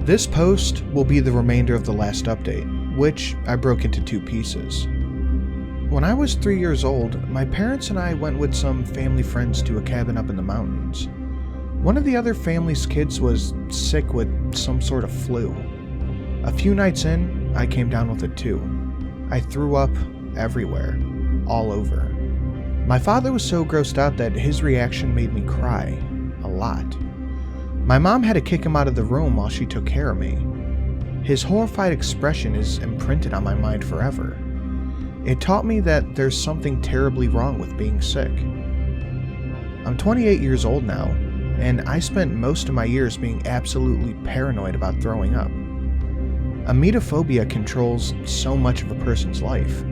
This post will be the remainder of the last update, which I broke into 2 pieces. When I was 3 years old, my parents and I went with some family friends to a cabin up in the mountains. One of the other family's kids was sick with some sort of flu. A few nights in, I came down with it too. I threw up everywhere, all over. My father was so grossed out that his reaction made me cry, a lot. My mom had to kick him out of the room while she took care of me. His horrified expression is imprinted on my mind forever. It taught me that there's something terribly wrong with being sick. I'm 28 years old now, and I spent most of my years being absolutely paranoid about throwing up. Emetophobia controls so much of a person's life.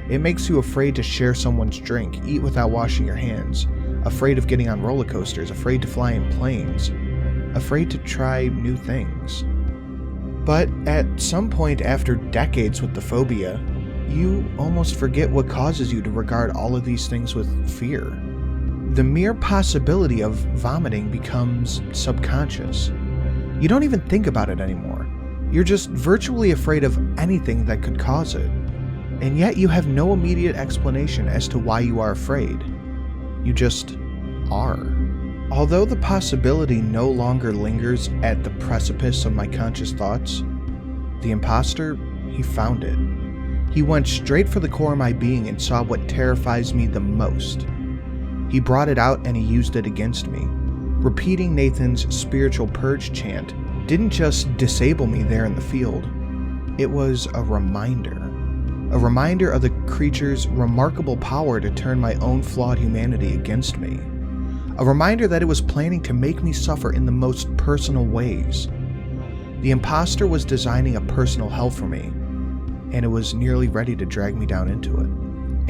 It makes you afraid to share someone's drink, eat without washing your hands, afraid of getting on roller coasters, afraid to fly in planes, afraid to try new things. But at some point after decades with the phobia, you almost forget what causes you to regard all of these things with fear. The mere possibility of vomiting becomes subconscious. You don't even think about it anymore. You're just virtually afraid of anything that could cause it. And yet you have no immediate explanation as to why you are afraid. You just are. Although the possibility no longer lingers at the precipice of my conscious thoughts, the imposter, he found it. He went straight for the core of my being and saw what terrifies me the most. He brought it out and he used it against me. Repeating Nathan's spiritual purge chant didn't just disable me there in the field. It was a reminder of the creature's remarkable power to turn my own flawed humanity against me. A reminder that it was planning to make me suffer in the most personal ways. The imposter was designing a personal hell for me, and it was nearly ready to drag me down into it.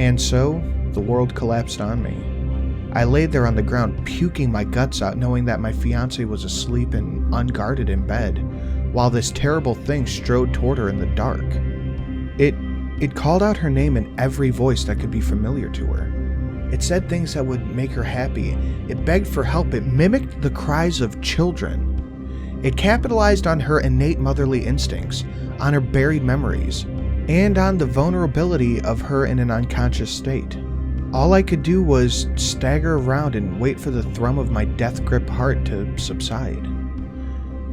And so, the world collapsed on me. I laid there on the ground, puking my guts out, knowing that my fiancée was asleep and unguarded in bed, while this terrible thing strode toward her in the dark. It called out her name in every voice that could be familiar to her. It said things that would make her happy. It begged for help. It mimicked the cries of children. It capitalized on her innate motherly instincts, on her buried memories, and on the vulnerability of her in an unconscious state. All I could do was stagger around and wait for the thrum of my death-gripped heart to subside.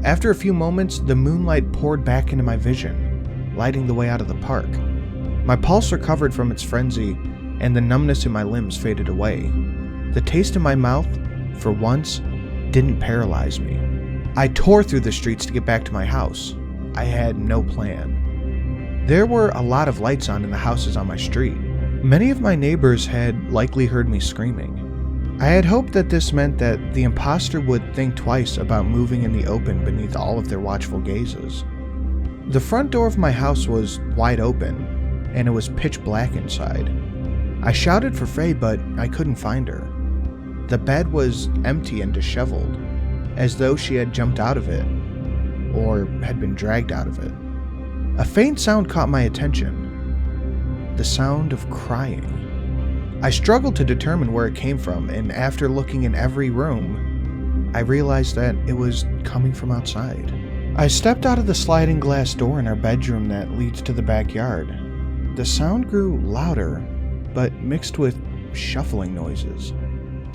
After a few moments, the moonlight poured back into my vision, lighting the way out of the park. My pulse recovered from its frenzy, and the numbness in my limbs faded away. The taste in my mouth, for once, didn't paralyze me. I tore through the streets to get back to my house. I had no plan. There were a lot of lights on in the houses on my street. Many of my neighbors had likely heard me screaming. I had hoped that this meant that the imposter would think twice about moving in the open beneath all of their watchful gazes. The front door of my house was wide open, and it was pitch black inside. I shouted for Faye, but I couldn't find her. The bed was empty and disheveled, as though she had jumped out of it, or had been dragged out of it. A faint sound caught my attention. The sound of crying. I struggled to determine where it came from, and after looking in every room, I realized that it was coming from outside. I stepped out of the sliding glass door in our bedroom that leads to the backyard. The sound grew louder, but mixed with shuffling noises.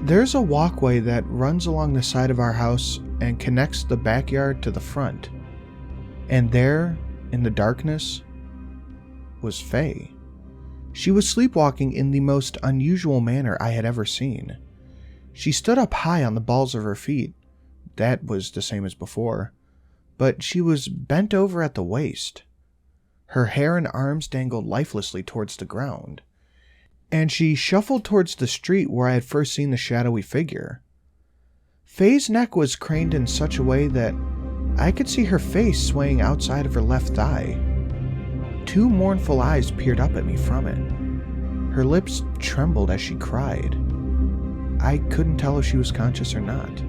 There's a walkway that runs along the side of our house and connects the backyard to the front. And there, in the darkness, was Faye. She was sleepwalking in the most unusual manner I had ever seen. She stood up high on the balls of her feet. That was the same as before. But she was bent over at the waist. Her hair and arms dangled lifelessly towards the ground. And she shuffled towards the street where I had first seen the shadowy figure. Faye's neck was craned in such a way that I could see her face swaying outside of her left thigh. 2 mournful eyes peered up at me from it. Her lips trembled as she cried. I couldn't tell if she was conscious or not.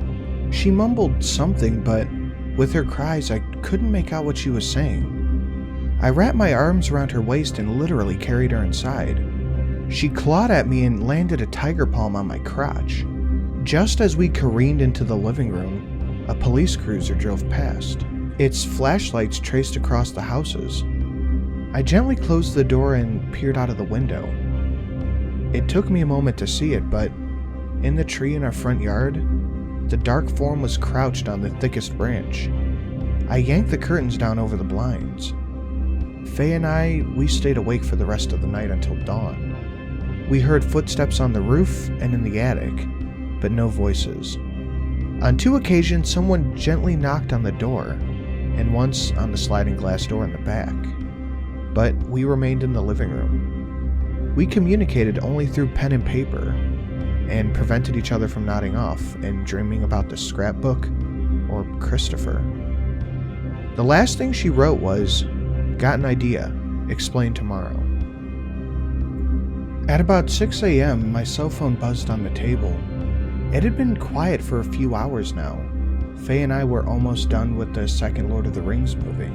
She mumbled something, but with her cries I couldn't make out what she was saying. I wrapped my arms around her waist and literally carried her inside. She clawed at me and landed a tiger palm on my crotch. Just as we careened into the living room, a police cruiser drove past. its flashlights traced across the houses. I gently closed the door and peered out of the window. It took me a moment to see it, but in the tree in our front yard, the dark form was crouched on the thickest branch. I yanked the curtains down over the blinds. Faye and we stayed awake for the rest of the night until dawn. We heard footsteps on the roof and in the attic, but no voices. On 2 occasions, someone gently knocked on the door, and once on the sliding glass door in the back. But we remained in the living room. We communicated only through pen and paper, and prevented each other from nodding off and dreaming about the scrapbook or Christopher. The last thing she wrote was, "Got an idea, explain tomorrow." At about 6 a.m., my cell phone buzzed on the table. It had been quiet for a few hours now. Faye and I were almost done with the second Lord of the Rings movie.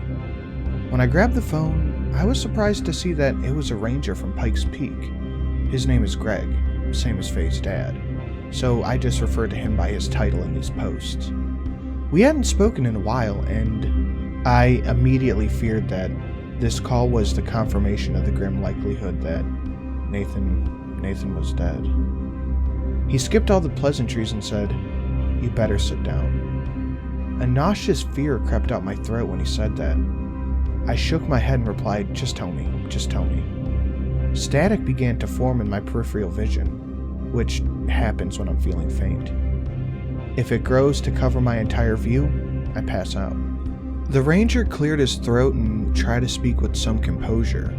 When I grabbed the phone, I was surprised to see that it was a ranger from Pikes Peak. His name is Greg, same as Faye's dad, so I just refer to him by his title in these posts. We hadn't spoken in a while, and I immediately feared that this call was the confirmation of the grim likelihood that Nathan was dead. He skipped all the pleasantries and said, "You better sit down." A nauseous fear crept out my throat when he said that. I shook my head and replied, "Just tell me, just tell me." Static began to form in my peripheral vision, which happens when I'm feeling faint. If it grows to cover my entire view, I pass out. The ranger cleared his throat and tried to speak with some composure,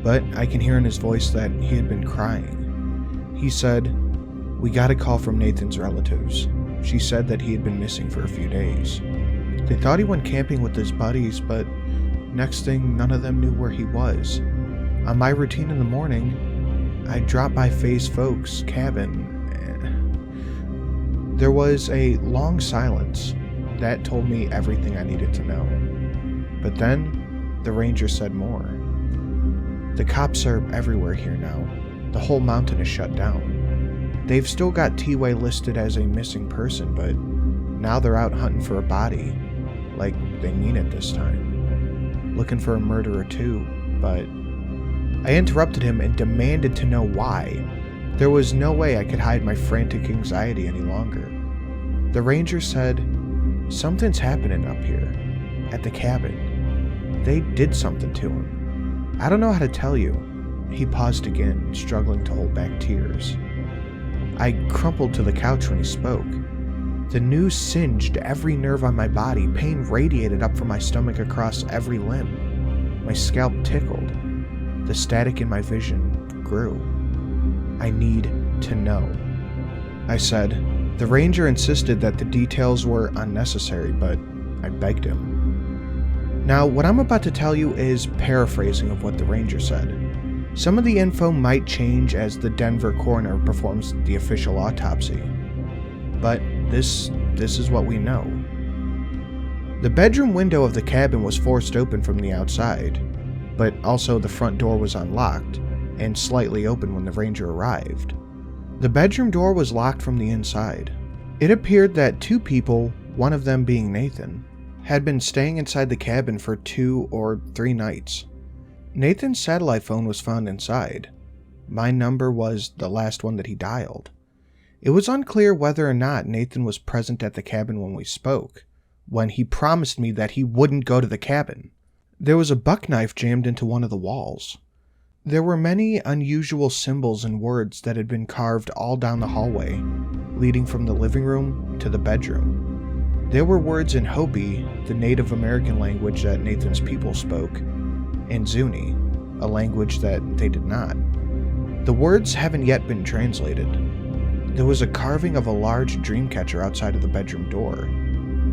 but I can hear in his voice that he had been crying. He said, "We got a call from Nathan's relatives. She said that he had been missing for a few days. They thought he went camping with his buddies, but next thing, none of them knew where he was. On my routine in the morning, I dropped by Faye's folks' cabin. There was a long silence. That told me everything I needed to know. But then, the ranger said more. The cops are everywhere here now. The whole mountain is shut down. They've still got T-Way listed as a missing person, but now they're out hunting for a body. Like they mean it this time. Looking for a murderer too, but..." I interrupted him and demanded to know why. There was no way I could hide my frantic anxiety any longer. The ranger said, "Something's happening up here, at the cabin. They did something to him. I don't know how to tell you." He paused again, struggling to hold back tears. I crumpled to the couch when he spoke. The news singed every nerve on my body. Pain radiated up from my stomach across every limb. My scalp tickled. The static in my vision grew. "I need to know," I said. The ranger insisted that the details were unnecessary, but I begged him. Now, what I'm about to tell you is paraphrasing of what the ranger said. Some of the info might change as the Denver coroner performs the official autopsy, but this is what we know. The bedroom window of the cabin was forced open from the outside, but also the front door was unlocked and slightly open when the ranger arrived. The bedroom door was locked from the inside. It appeared that 2 people, one of them being Nathan, had been staying inside the cabin for 2 or 3 nights. Nathan's satellite phone was found inside. My number was the last one that he dialed. It was unclear whether or not Nathan was present at the cabin when we spoke, when he promised me that he wouldn't go to the cabin. There was a buck knife jammed into one of the walls. There were many unusual symbols and words that had been carved all down the hallway, leading from the living room to the bedroom. There were words in Hopi, the Native American language that Nathan's people spoke, and Zuni, a language that they did not. The words haven't yet been translated. There was a carving of a large dream catcher outside of the bedroom door,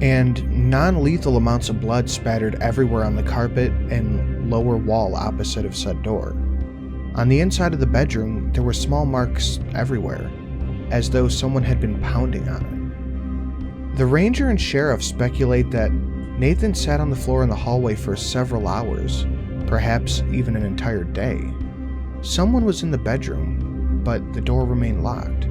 and non-lethal amounts of blood spattered everywhere on the carpet and lower wall opposite of said door. On the inside of the bedroom, there were small marks everywhere, as though someone had been pounding on it. The ranger and sheriff speculate that Nathan sat on the floor in the hallway for several hours, perhaps even an entire day. Someone was in the bedroom, but the door remained locked.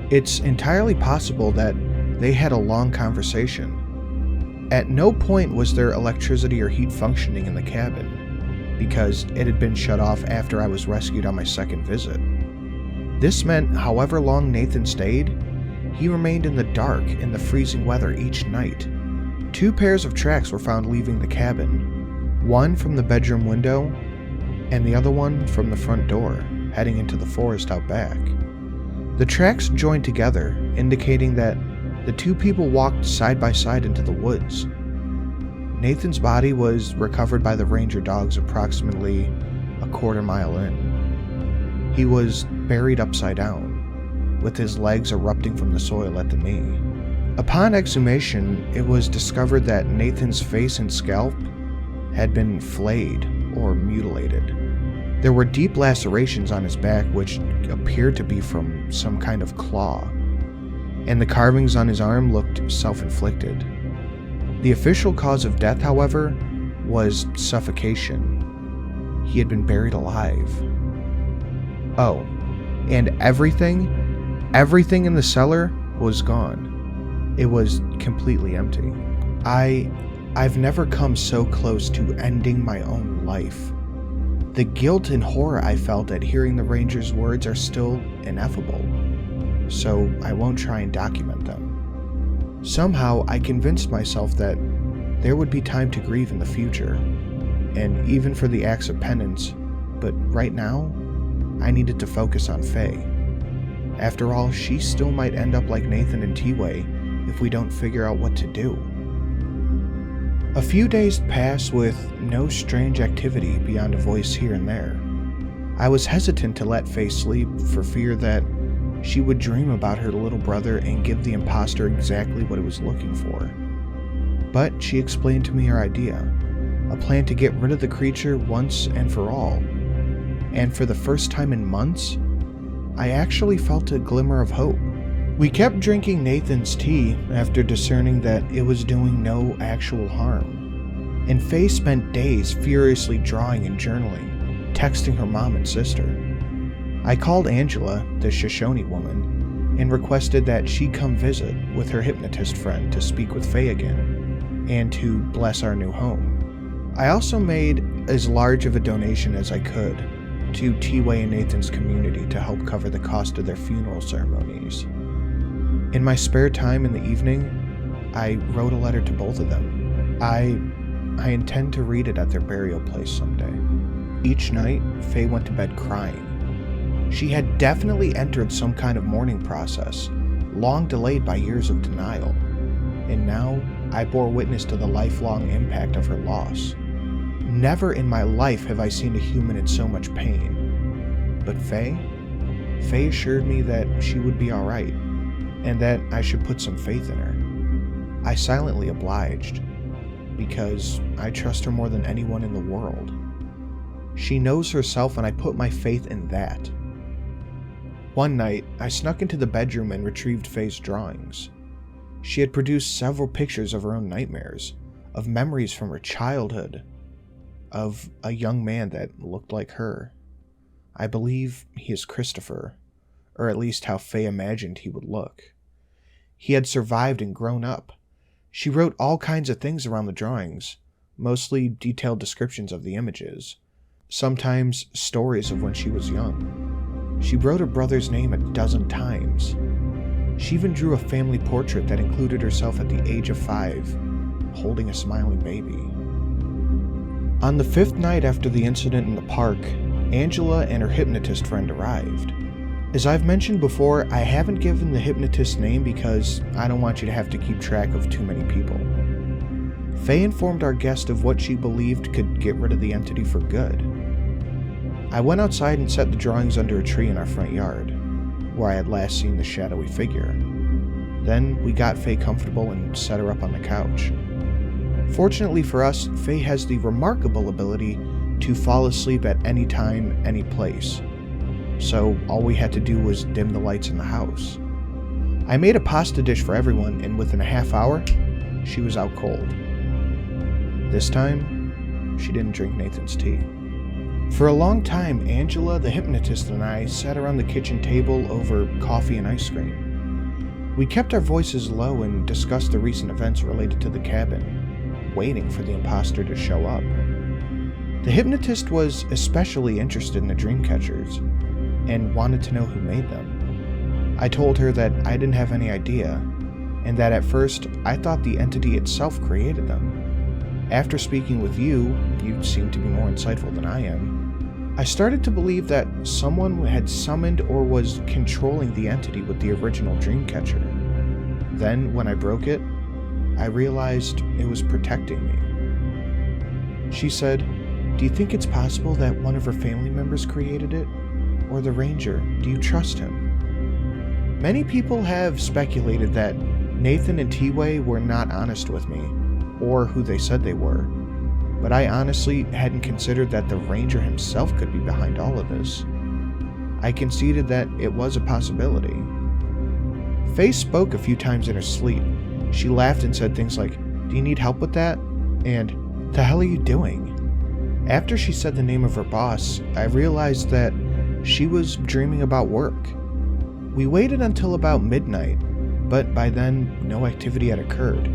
It's entirely possible that they had a long conversation. At no point was there electricity or heat functioning in the cabin, because it had been shut off after I was rescued on my second visit. This meant however long Nathan stayed, he remained in the dark in the freezing weather each night. 2 pairs of tracks were found leaving the cabin, one from the bedroom window and the other one from the front door, heading into the forest out back. The tracks joined together, indicating that the 2 people walked side by side into the woods. Nathan's body was recovered by the ranger dogs approximately a quarter mile in. He was buried upside down, with his legs erupting from the soil at the knee. Upon exhumation, it was discovered that Nathan's face and scalp had been flayed or mutilated. There were deep lacerations on his back which appeared to be from some kind of claw, and the carvings on his arm looked self-inflicted. The official cause of death, however, was suffocation. He had been buried alive. Oh, and everything in the cellar was gone. It was completely empty. I've never come so close to ending my own life. The guilt and horror I felt at hearing the ranger's words are still ineffable, so I won't try and document them. Somehow, I convinced myself that there would be time to grieve in the future, and even for the acts of penance, but right now, I needed to focus on Faye. After all, she still might end up like Nathan and T-Way if we don't figure out what to do. A few days passed with no strange activity beyond a voice here and there. I was hesitant to let Faye sleep for fear that she would dream about her little brother and give the imposter exactly what it was looking for. But she explained to me her idea, a plan to get rid of the creature once and for all. And for the first time in months, I actually felt a glimmer of hope. We kept drinking Nathan's tea after discerning that it was doing no actual harm, and Faye spent days furiously drawing and journaling, texting her mom and sister. I called Angela, the Shoshone woman, and requested that she come visit with her hypnotist friend to speak with Faye again, and to bless our new home. I also made as large of a donation as I could to T-Way and Nathan's community to help cover the cost of their funeral ceremonies. In my spare time in the evening, I wrote a letter to both of them. I intend to read it at their burial place someday. Each night, Faye went to bed crying. She had definitely entered some kind of mourning process, long delayed by years of denial, and now I bore witness to the lifelong impact of her loss. Never in my life have I seen a human in so much pain. But Faye assured me that she would be alright, and that I should put some faith in her. I silently obliged, because I trust her more than anyone in the world. She knows herself, and I put my faith in that. One night, I snuck into the bedroom and retrieved Faye's drawings. She had produced several pictures of her own nightmares, of memories from her childhood, of a young man that looked like her. I believe he is Christopher, or at least how Faye imagined he would look. He had survived and grown up. She wrote all kinds of things around the drawings, mostly detailed descriptions of the images, sometimes stories of when she was young. She wrote her brother's name 12 times. She even drew a family portrait that included herself at the age of 5, holding a smiling baby. On the 5th night after the incident in the park, Angela and her hypnotist friend arrived. As I've mentioned before, I haven't given the hypnotist's name because I don't want you to have to keep track of too many people. Faye informed our guest of what she believed could get rid of the entity for good. I went outside and set the drawings under a tree in our front yard, where I had last seen the shadowy figure. Then we got Faye comfortable and set her up on the couch. Fortunately for us, Faye has the remarkable ability to fall asleep at any time, any place. So all we had to do was dim the lights in the house. I made a pasta dish for everyone, and within a half hour, she was out cold. This time, she didn't drink Nathan's tea. For a long time, Angela, the hypnotist, and I sat around the kitchen table over coffee and ice cream. We kept our voices low and discussed the recent events related to the cabin, waiting for the imposter to show up. The hypnotist was especially interested in the dream catchers and wanted to know who made them. I told her that I didn't have any idea, and that at first I thought the entity itself created them. After speaking with you, you seem to be more insightful than I am. I started to believe that someone had summoned or was controlling the entity with the original dream catcher. Then, when I broke it, I realized it was protecting me. She said, "Do you think it's possible that one of her family members created it? Or the ranger? Do you trust him?" Many people have speculated that Nathan and T-Way were not honest with me, or who they said they were, but I honestly hadn't considered that the ranger himself could be behind all of this. I conceded that it was a possibility. Faye spoke a few times in her sleep. She laughed and said things like, "Do you need help with that?" and "The hell are you doing?" After she said the name of her boss, I realized that she was dreaming about work. We waited until about midnight, but by then, no activity had occurred.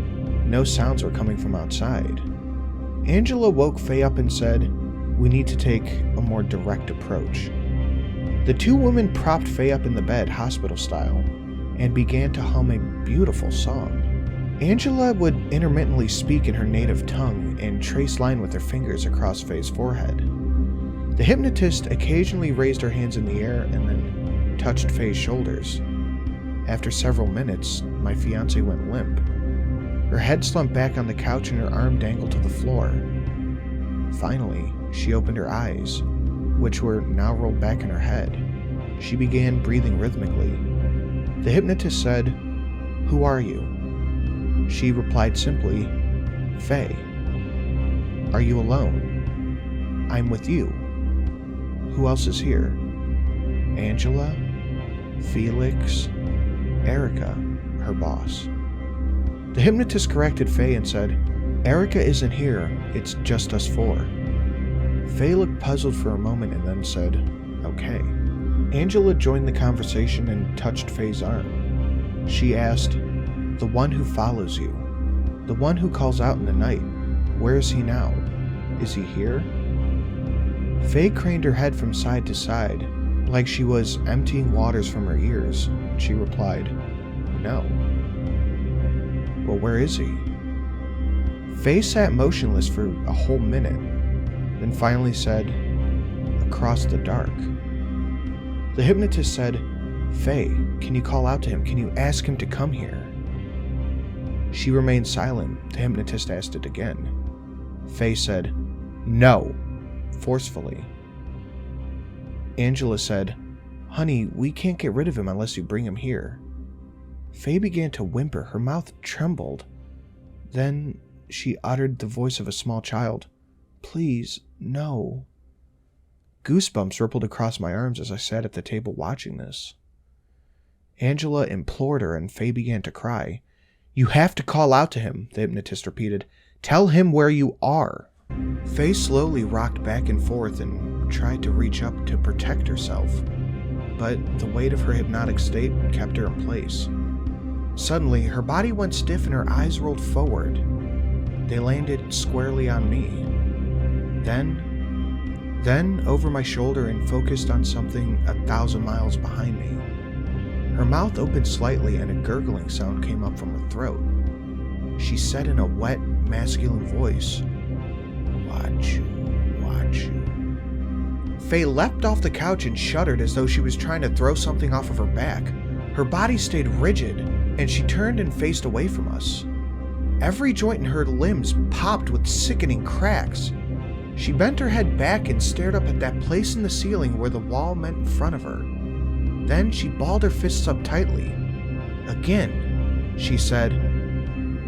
No sounds were coming from outside. Angela woke Faye up and said, "We need to take a more direct approach." The two women propped Faye up in the bed, hospital style, and began to hum a beautiful song. Angela would intermittently speak in her native tongue and trace line with her fingers across Faye's forehead. The hypnotist occasionally raised her hands in the air and then touched Faye's shoulders. After several minutes, my fiancée went limp. Her head slumped back on the couch and her arm dangled to the floor. Finally, she opened her eyes, which were now rolled back in her head. She began breathing rhythmically. The hypnotist said, "Who are you?" She replied simply, "Faye." "Are you alone?" "I'm with you." "Who else is here?" "Angela, Felix, Erica, her boss." The hypnotist corrected Faye and said, "Erica isn't here, it's just us four." Faye looked puzzled for a moment and then said, "Okay." Angela joined the conversation and touched Faye's arm. She asked, "The one who follows you, the one who calls out in the night, where is he now? Is he here?" Faye craned her head from side to side, like she was emptying waters from her ears. She replied, "No." "Well, where is he?" Faye sat motionless for a whole minute, then finally said, "Across the dark." The hypnotist said, "Faye, can you call out to him? Can you ask him to come here?" She remained silent. The hypnotist asked it again. Faye said, "No," forcefully. Angela said, "Honey, we can't get rid of him unless you bring him here." Faye began to whimper. Her mouth trembled. Then she uttered the voice of a small child, "Please, no." Goosebumps rippled across my arms as I sat at the table watching this. Angela implored her and Faye began to cry. "You have to call out to him," the hypnotist repeated. "Tell him where you are." Faye slowly rocked back and forth and tried to reach up to protect herself, but the weight of her hypnotic state kept her in place. Suddenly, her body went stiff and her eyes rolled forward. They landed squarely on me. Then over my shoulder and focused on something 1,000 miles behind me. Her mouth opened slightly and a gurgling sound came up from her throat. She said in a wet, masculine voice, "Watch you, watch you." Faye leapt off the couch and shuddered as though she was trying to throw something off of her back. Her body stayed rigid, and she turned and faced away from us. Every joint in her limbs popped with sickening cracks. She bent her head back and stared up at that place in the ceiling where the wall met in front of her. Then she balled her fists up tightly. Again, she said,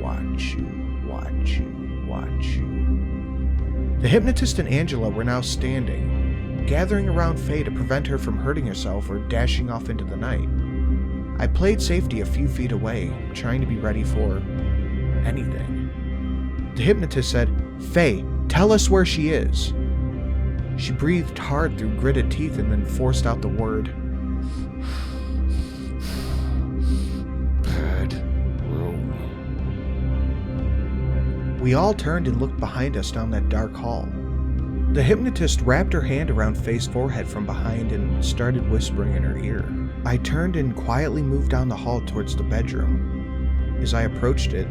"Watch you, watch you, watch you." The hypnotist and Angela were now standing, gathering around Faye to prevent her from hurting herself or dashing off into the night. I played safety a few feet away, trying to be ready for anything. The hypnotist said, "Faye, tell us where she is." She breathed hard through gritted teeth and then forced out the word, We all turned and looked behind us down that dark hall. The hypnotist wrapped her hand around Faye's forehead from behind and started whispering in her ear. I turned and quietly moved down the hall towards the bedroom. As I approached it,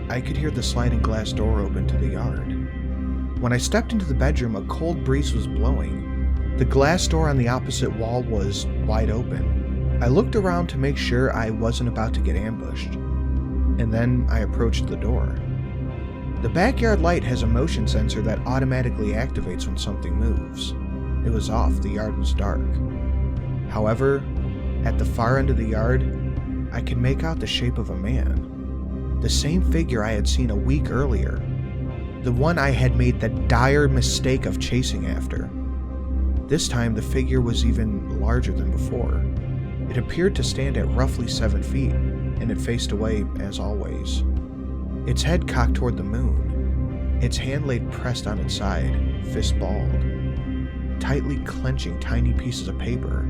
I could hear the sliding glass door open to the yard. When I stepped into the bedroom, a cold breeze was blowing. The glass door on the opposite wall was wide open. I looked around to make sure I wasn't about to get ambushed, and then I approached the door. The backyard light has a motion sensor that automatically activates when something moves. It was off, the yard was dark. However, at the far end of the yard, I could make out the shape of a man. The same figure I had seen a week earlier. The one I had made the dire mistake of chasing after. This time the figure was even larger than before. It appeared to stand at roughly 7 feet, and it faced away as always. Its head cocked toward the moon, its hand laid pressed on its side, fist balled, tightly clenching tiny pieces of paper.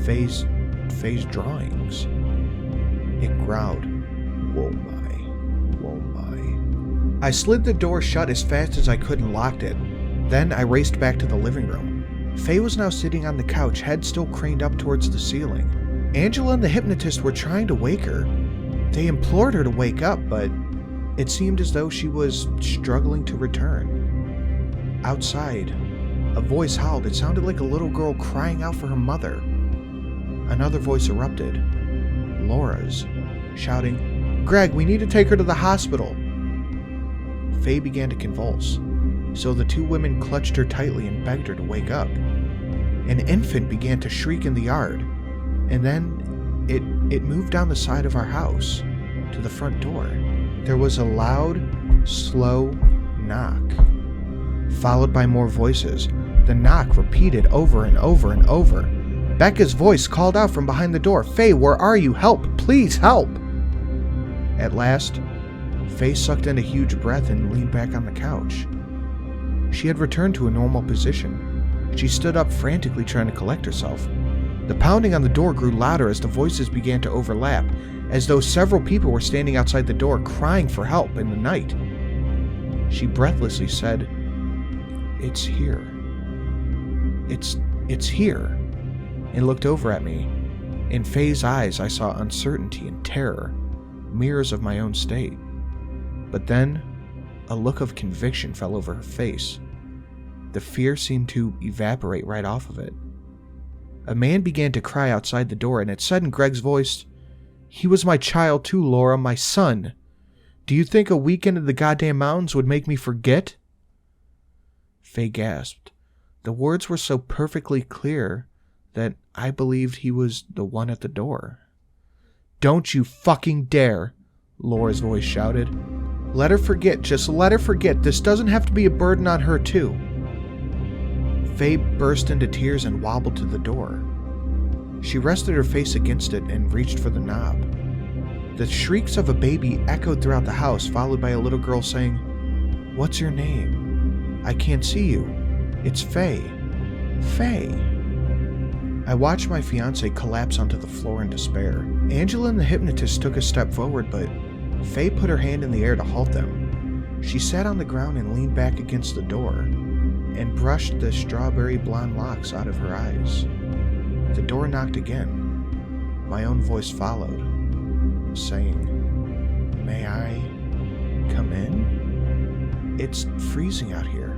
Faye's drawings. It growled, "Whoa my, whoa my." I slid the door shut as fast as I could and locked it. Then I raced back to the living room. Faye was now sitting on the couch, head still craned up towards the ceiling. Angela and the hypnotist were trying to wake her. They implored her to wake up, but it seemed as though she was struggling to return. Outside, a voice howled. It sounded like a little girl crying out for her mother. Another voice erupted, Laura's, shouting, "Greg, we need to take her to the hospital." Faye began to convulse, so the two women clutched her tightly and begged her to wake up. An infant began to shriek in the yard, and then it moved down the side of our house to the front door. There was a loud, slow knock, followed by more voices. The knock repeated over and over and over. Becca's voice called out from behind the door, "Faye, where are you? Help! Please help!" At last, Faye sucked in a huge breath and leaned back on the couch. She had returned to a normal position. She stood up frantically trying to collect herself. The pounding on the door grew louder as the voices began to overlap, as though several people were standing outside the door crying for help in the night. She breathlessly said, "It's here. It's here," and looked over at me. In Faye's eyes I saw uncertainty and terror, mirrors of my own state. But then, a look of conviction fell over her face. The fear seemed to evaporate right off of it. A man began to cry outside the door, and it said in Greg's voice, "He was my child too, Laura, my son. Do you think a weekend in the goddamn mountains would make me forget?" Faye gasped. The words were so perfectly clear that I believed he was the one at the door. "Don't you fucking dare," Laura's voice shouted. "Let her forget, just let her forget. This doesn't have to be a burden on her too." Faye burst into tears and wobbled to the door. She rested her face against it and reached for the knob. The shrieks of a baby echoed throughout the house, followed by a little girl saying, "What's your name? I can't see you. It's Faye. Faye." I watched my fiancé collapse onto the floor in despair. Angela and the hypnotist took a step forward, but Faye put her hand in the air to halt them. She sat on the ground and leaned back against the door, and brushed the strawberry blonde locks out of her eyes. The door knocked again. My own voice followed, saying, "May I come in? It's freezing out here.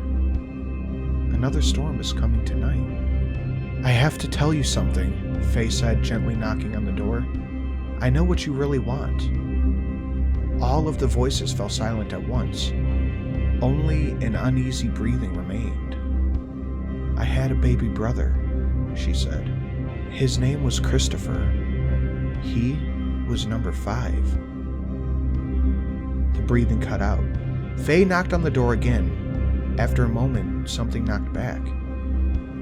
Another storm is coming tonight." "I have to tell you something," Faye said, gently knocking on the door. "I know what you really want." All of the voices fell silent at once. Only an uneasy breathing remained. "I had a baby brother," she said. "His name was Christopher. He was number 5. The breathing cut out. Faye knocked on the door again. After a moment, something knocked back.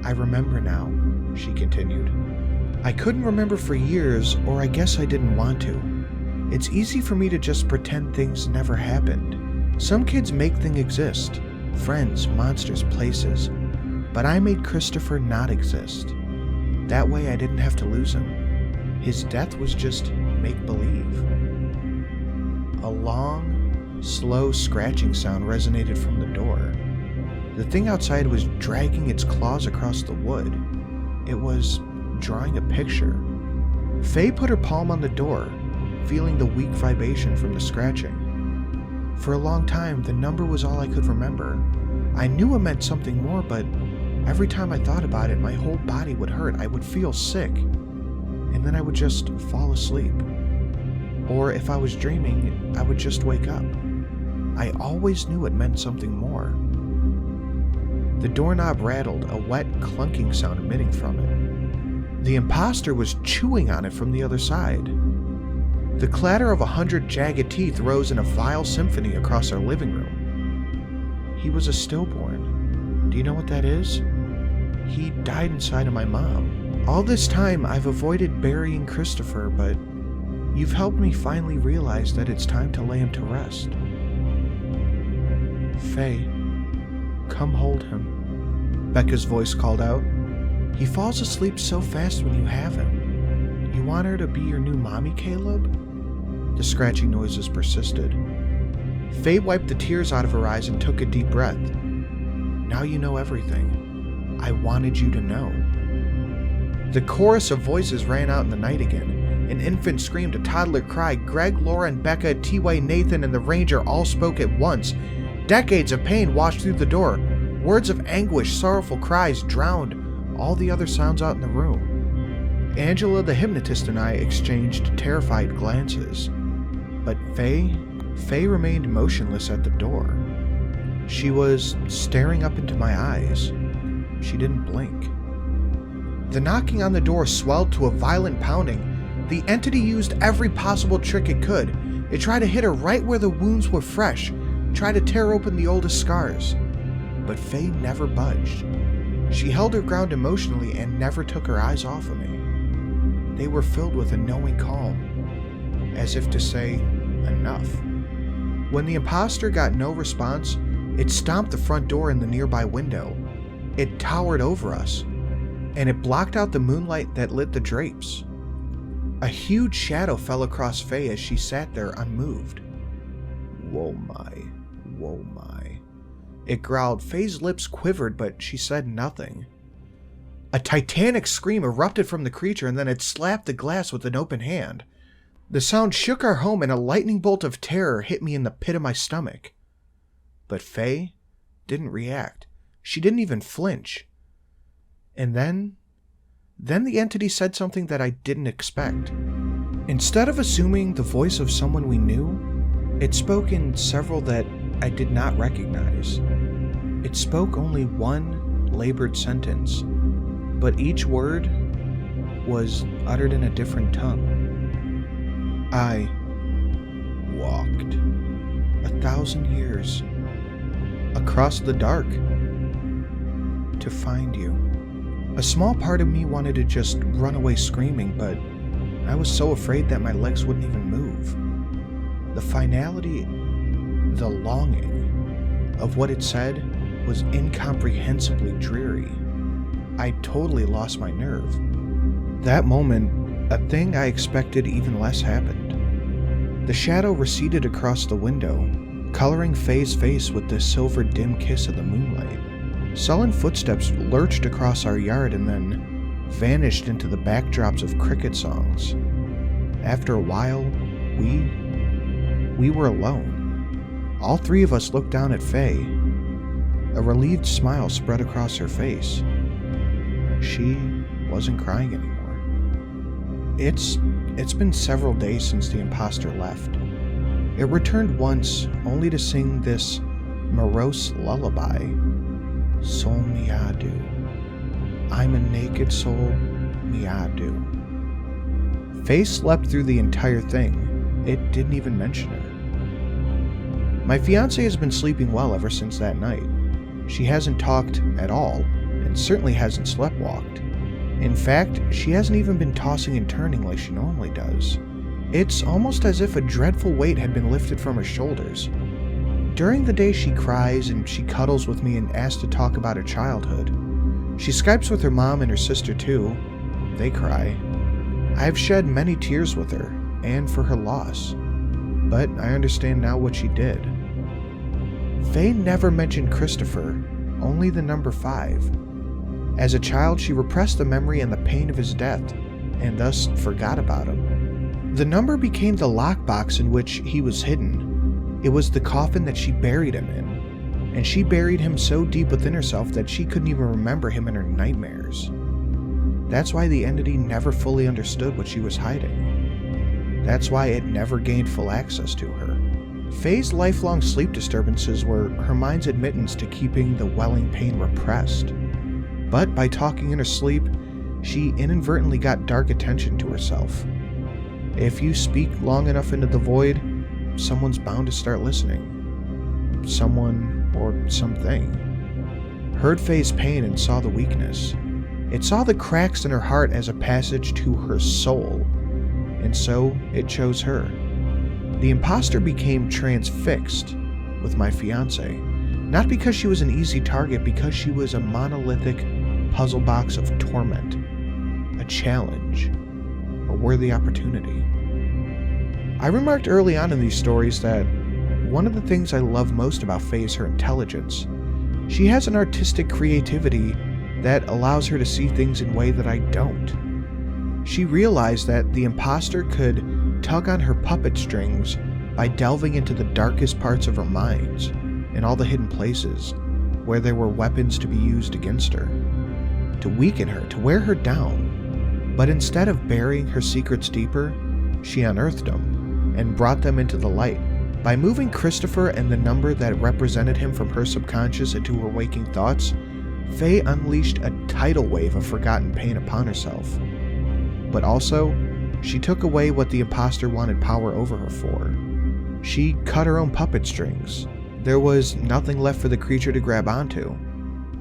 "I remember now," she continued. "I couldn't remember for years, or I guess I didn't want to. It's easy for me to just pretend things never happened. Some kids make things exist. Friends, monsters, places. But I made Christopher not exist. That way I didn't have to lose him. His death was just make-believe." A long, slow scratching sound resonated from the door. The thing outside was dragging its claws across the wood. It was drawing a picture. Faye put her palm on the door, feeling the weak vibration from the scratching. For a long time, the number was all I could remember. I knew it meant something more, but every time I thought about it, my whole body would hurt. I would feel sick, and then I would just fall asleep. Or if I was dreaming, I would just wake up. I always knew it meant something more. The doorknob rattled, a wet, clunking sound emitting from it. The imposter was chewing on it from the other side. The clatter of 100 jagged teeth rose in a vile symphony across our living room. He was a stillborn. Do you know what that is? He died inside of my mom. All this time, I've avoided burying Christopher, but you've helped me finally realize that it's time to lay him to rest. Faye, come hold him, Becca's voice called out. He falls asleep so fast when you have him. You want her to be your new mommy, Caleb? The scratching noises persisted. Faye wiped the tears out of her eyes and took a deep breath. Now you know everything. I wanted you to know. The chorus of voices ran out in the night again. An infant screamed, a toddler cried. Greg, Laura, and Becca, T-Way, Nathan, and the ranger all spoke at once. Decades of pain washed through the door. Words of anguish, sorrowful cries drowned all the other sounds out in the room. Angela, the hypnotist, and I exchanged terrified glances. But Faye remained motionless at the door. She was staring up into my eyes. She didn't blink. The knocking on the door swelled to a violent pounding. The entity used every possible trick it could. It tried to hit her right where the wounds were fresh, tried to tear open the oldest scars. But Faye never budged. She held her ground emotionally and never took her eyes off of me. They were filled with a knowing calm, as if to say, enough. When the imposter got no response, it stomped the front door in the nearby window. It towered over us, and it blocked out the moonlight that lit the drapes. A huge shadow fell across Faye as she sat there unmoved. Whoa my, whoa my. It growled. Faye's lips quivered, but she said nothing. A titanic scream erupted from the creature, and then it slapped the glass with an open hand. The sound shook our home, and a lightning bolt of terror hit me in the pit of my stomach. But Faye didn't react. She didn't even flinch. And then the entity said something that I didn't expect. Instead of assuming the voice of someone we knew, it spoke in several that I did not recognize. It spoke only one labored sentence, but each word was uttered in a different tongue. I walked 1,000 years across the dark to find you. A small part of me wanted to just run away screaming, but I was so afraid that my legs wouldn't even move. The finality, the longing of what it said was incomprehensibly dreary. I totally lost my nerve. That moment, a thing I expected even less happened. The shadow receded across the window, coloring Faye's face with the silver dim kiss of the moonlight. Sullen footsteps lurched across our yard and then vanished into the backdrops of cricket songs. After a while, we were alone. All three of us looked down at Faye. A relieved smile spread across her face. She wasn't crying anymore. It's been several days since the imposter left. It returned once, only to sing this morose lullaby. Soul miadu. I'm a naked soul, miadu. Faye slept through the entire thing. It didn't even mention her. My fiancée has been sleeping well ever since that night. She hasn't talked at all, and certainly hasn't sleptwalked. In fact, she hasn't even been tossing and turning like she normally does. It's almost as if a dreadful weight had been lifted from her shoulders. During the day she cries and she cuddles with me and asks to talk about her childhood. She Skypes with her mom and her sister too. They cry. I have shed many tears with her, and for her loss. but I understand now what she did. Faye never mentioned Christopher, only the number 5. As a child, she repressed the memory and the pain of his death, and thus forgot about him. The number became the lockbox in which he was hidden. It was the coffin that she buried him in, and she buried him so deep within herself that she couldn't even remember him in her nightmares. That's why the entity never fully understood what she was hiding. That's why it never gained full access to her. Faye's lifelong sleep disturbances were her mind's admittance to keeping the welling pain repressed. But by talking in her sleep, she inadvertently got dark attention to herself. If you speak long enough into the void, someone's bound to start listening. Someone or something heard Faye's pain and saw the weakness. It saw the cracks in her heart as a passage to her soul, and so it chose her. The imposter became transfixed with my fiancée, not because she was an easy target, because she was a monolithic puzzle box of torment, a challenge, a worthy opportunity. I remarked early on in these stories that one of the things I love most about Faye is her intelligence. She has an artistic creativity that allows her to see things in a way that I don't. She realized that the imposter could tug on her puppet strings by delving into the darkest parts of her minds and all the hidden places where there were weapons to be used against her, to weaken her, to wear her down. But instead of burying her secrets deeper, she unearthed them and brought them into the light. By moving Christopher and the number that represented him from her subconscious into her waking thoughts, Faye unleashed a tidal wave of forgotten pain upon herself. But also, she took away what the imposter wanted power over her for. She cut her own puppet strings. There was nothing left for the creature to grab onto,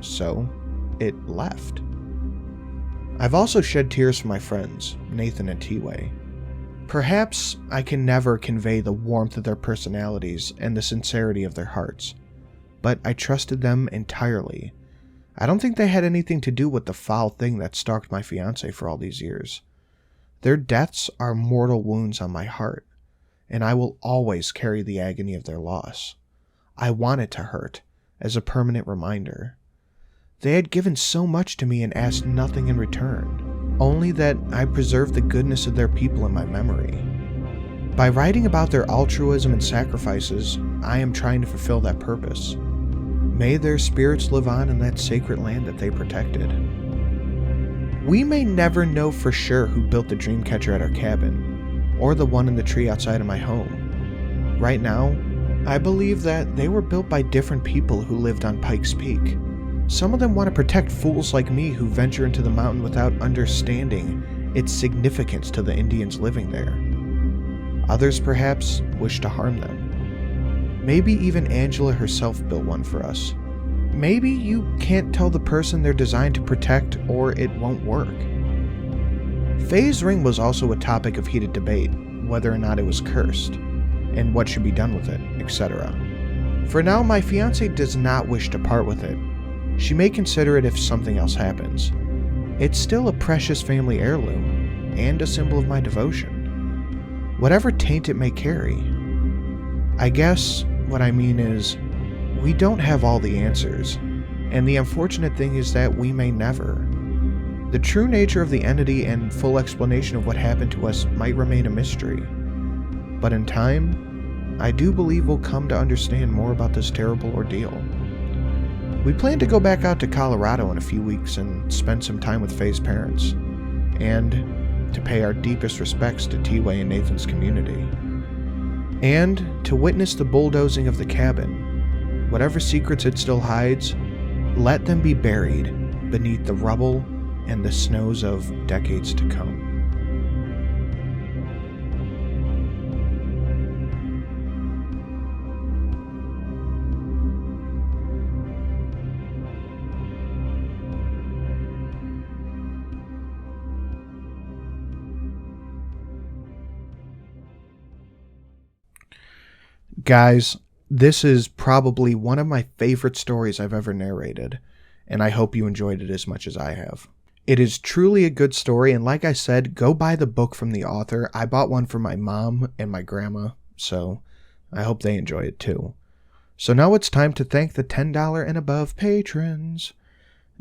so it left. I've also shed tears for my friends, Nathan and T-Way. Perhaps I can never convey the warmth of their personalities and the sincerity of their hearts, but I trusted them entirely. I don't think they had anything to do with the foul thing that stalked my fiancé for all these years. Their deaths are mortal wounds on my heart, and I will always carry the agony of their loss. I want it to hurt, as a permanent reminder. They had given so much to me and asked nothing in return, only that I preserved the goodness of their people in my memory. By writing about their altruism and sacrifices, I am trying to fulfill that purpose. May their spirits live on in that sacred land that they protected. We may never know for sure who built the dream catcher at our cabin, or the one in the tree outside of my home. Right now, I believe that they were built by different people who lived on Pikes Peak. Some of them want to protect fools like me who venture into the mountain without understanding its significance to the Indians living there. Others perhaps wish to harm them. Maybe even Angela herself built one for us. Maybe you can't tell the person they're designed to protect, or it won't work. Faye's ring was also a topic of heated debate, whether or not it was cursed, and what should be done with it, etc. For now, my fiancée does not wish to part with it. She may consider it if something else happens. It's still a precious family heirloom, and a symbol of my devotion. Whatever taint it may carry. I guess what I mean is, we don't have all the answers, and the unfortunate thing is that we may never. The true nature of the entity and full explanation of what happened to us might remain a mystery. But in time, I do believe we'll come to understand more about this terrible ordeal. We plan to go back out to Colorado in a few weeks and spend some time with Faye's parents, and to pay our deepest respects to T-Way and Nathan's community. And to witness the bulldozing of the cabin. Whatever secrets it still hides, let them be buried beneath the rubble and the snows of decades to come. Guys, this is probably one of my favorite stories I've ever narrated, and I hope you enjoyed it as much as I have. It is truly a good story, and like I said, go buy the book from the author. I bought one for my mom and my grandma, so I hope they enjoy it too. So now it's time to thank the $10 and above patrons.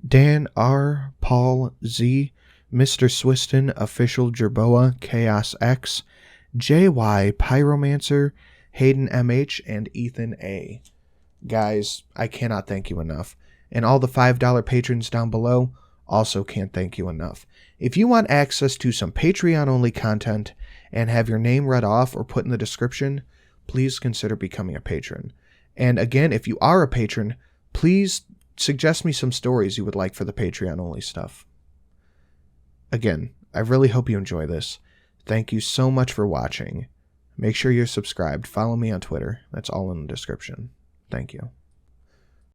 Dan R., Paul Z., Mr. Swiston, Official Jerboa, Chaos X, JY, Pyromancer, Hayden MH, and Ethan A. Guys, I cannot thank you enough. And all the $5 patrons down below, also can't thank you enough. If you want access to some Patreon-only content and have your name read off or put in the description, please consider becoming a patron. And again, if you are a patron, please suggest me some stories you would like for the Patreon-only stuff. Again, I really hope you enjoy this. Thank you so much for watching. Make sure you're subscribed. Follow me on Twitter. That's all in the description. Thank you.